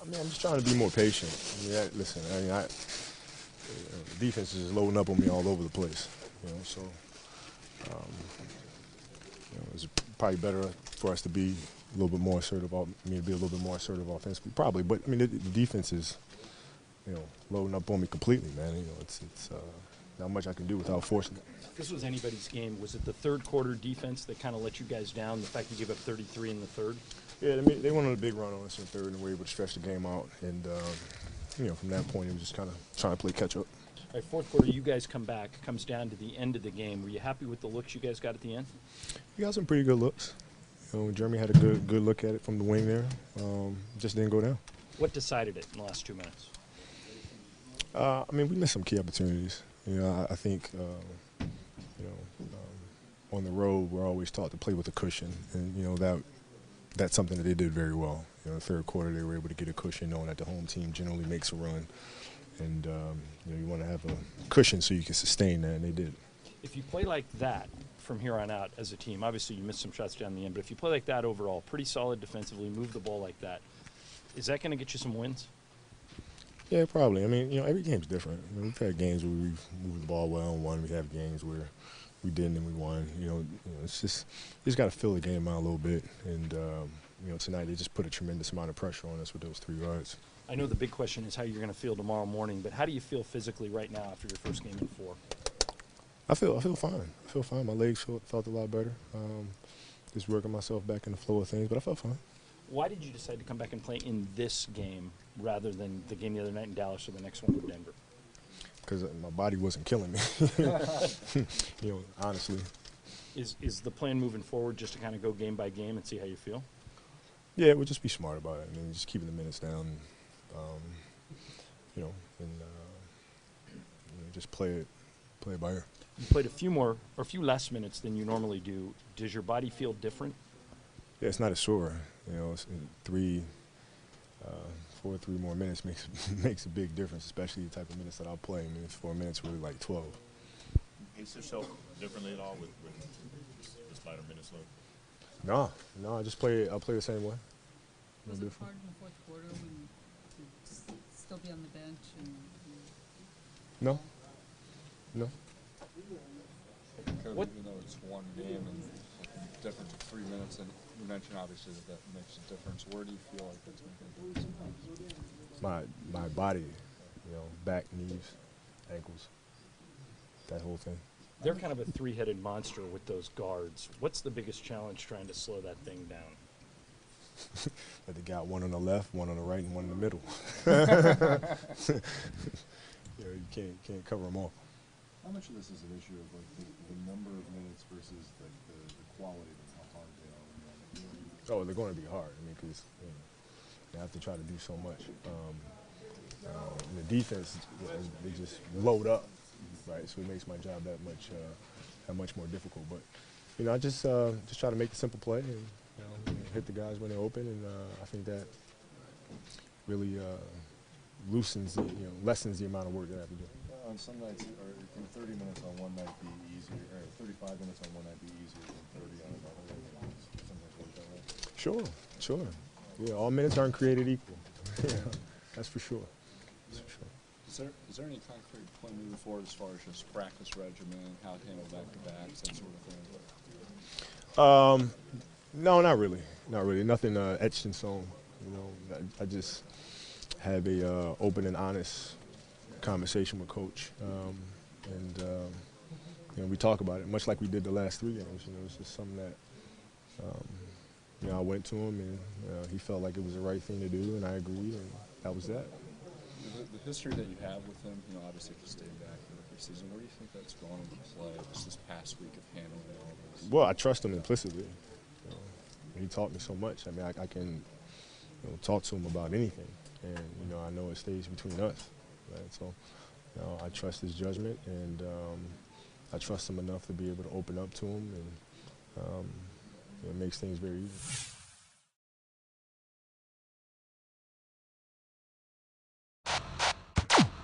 mean, I'm just trying to be more patient. Listen, the defense is loading up on me all over the place. So it's probably better for us to be a little bit more assertive. To be a little bit more assertive offensively, probably. But I mean, the defense is, loading up on me completely, man. It's not much I can do without forcing it. If this was anybody's game, was it the third quarter defense that kind of let you guys down? The fact you gave up 33 in the third? Yeah, I mean, they went on a big run on us in the third, and we were able to stretch the game out. And from that point, it was just kind of trying to play catch up. All right, fourth quarter, you guys come back. Comes down to the end of the game. Were you happy with the looks you guys got at the end? We got some pretty good looks. Jeremy had a good look at it from the wing there. Just didn't go down. What decided it in the last 2 minutes? I mean, we missed some key opportunities. I think, on the road, we're always taught to play with a cushion, and that's something that they did very well. The third quarter, they were able to get a cushion, knowing that the home team generally makes a run, and you want to have a cushion so you can sustain that, and they did. If you play like that from here on out as a team, obviously you missed some shots down the end, but if you play like that overall, pretty solid defensively, move the ball like that, is that going to get you some wins? Yeah, probably. I mean, every game's different. We've had games where we've moved the ball well and won. We have games where we didn't and we won. It's just you just got to fill the game out a little bit. And tonight they just put a tremendous amount of pressure on us with those 3 yards. I know the big question is how you're going to feel tomorrow morning, but how do you feel physically right now after your first game in 4? I feel fine. I feel fine. My legs felt a lot better. Just working myself back in the flow of things, but I felt fine. Why did you decide to come back and play in this game rather than the game the other night in Dallas or the next one with Denver? Because my body wasn't killing me, honestly. Is the plan moving forward just to kind of go game by game and see how you feel? Yeah, we'll just be smart about it. I mean, just keeping the minutes down, just play it by ear. You played a few less minutes than you normally do. Does your body feel different? Yeah, it's not as sore. It's 3 more minutes makes a big difference, especially the type of minutes that I'll play. I mean, 4 minutes really like 12. Pace yourself differently at all with this lighter minutes load? No, I'll play the same way. Was it hard in the fourth quarter when to still be on the bench? No. What? Even though it's one game and the difference of 3 minutes, and you mentioned obviously that makes a difference. Where do you feel like that's making a difference? My body, back, knees, ankles, that whole thing. They're kind of a 3-headed monster with those guards. What's the biggest challenge trying to slow that thing down? That they got one on the left, one on the right, and one in the middle. You can't cover them all. How much of this is an issue of like the number of minutes versus like the quality of how hard they are? Oh, they're going to be hard. I mean, because they have to try to do so much. The defense, they just load up, right? So it makes my job that much more difficult. But I just try to make the simple play and hit the guys when they're open, and I think that really lessens the amount of work that I have to do. On some nights, or can 30 minutes on one night be easier, or 35 minutes on one night be easier than 30 on another? Sometimes work that way. Sure. Yeah, all minutes aren't created equal. That's for sure. Is there any concrete plan moving forward as far as just practice regimen, how to handle back-to-backs, that sort of thing? No, not really. Nothing etched in stone. I just have a open and honest conversation with Coach, and we talk about it, much like we did the last 3 games. It's just something that I went to him, and he felt like it was the right thing to do, and I agreed, and that was that. The history that you have with him, obviously if you stay back in the preseason, where do you think that's gone into play just this past week of handling all this? Well, I trust him implicitly. He taught me so much. I mean, I can talk to him about anything, and I know it stays between us. Right? So, I trust his judgment, and I trust him enough to be able to open up to him, and it makes things very easy.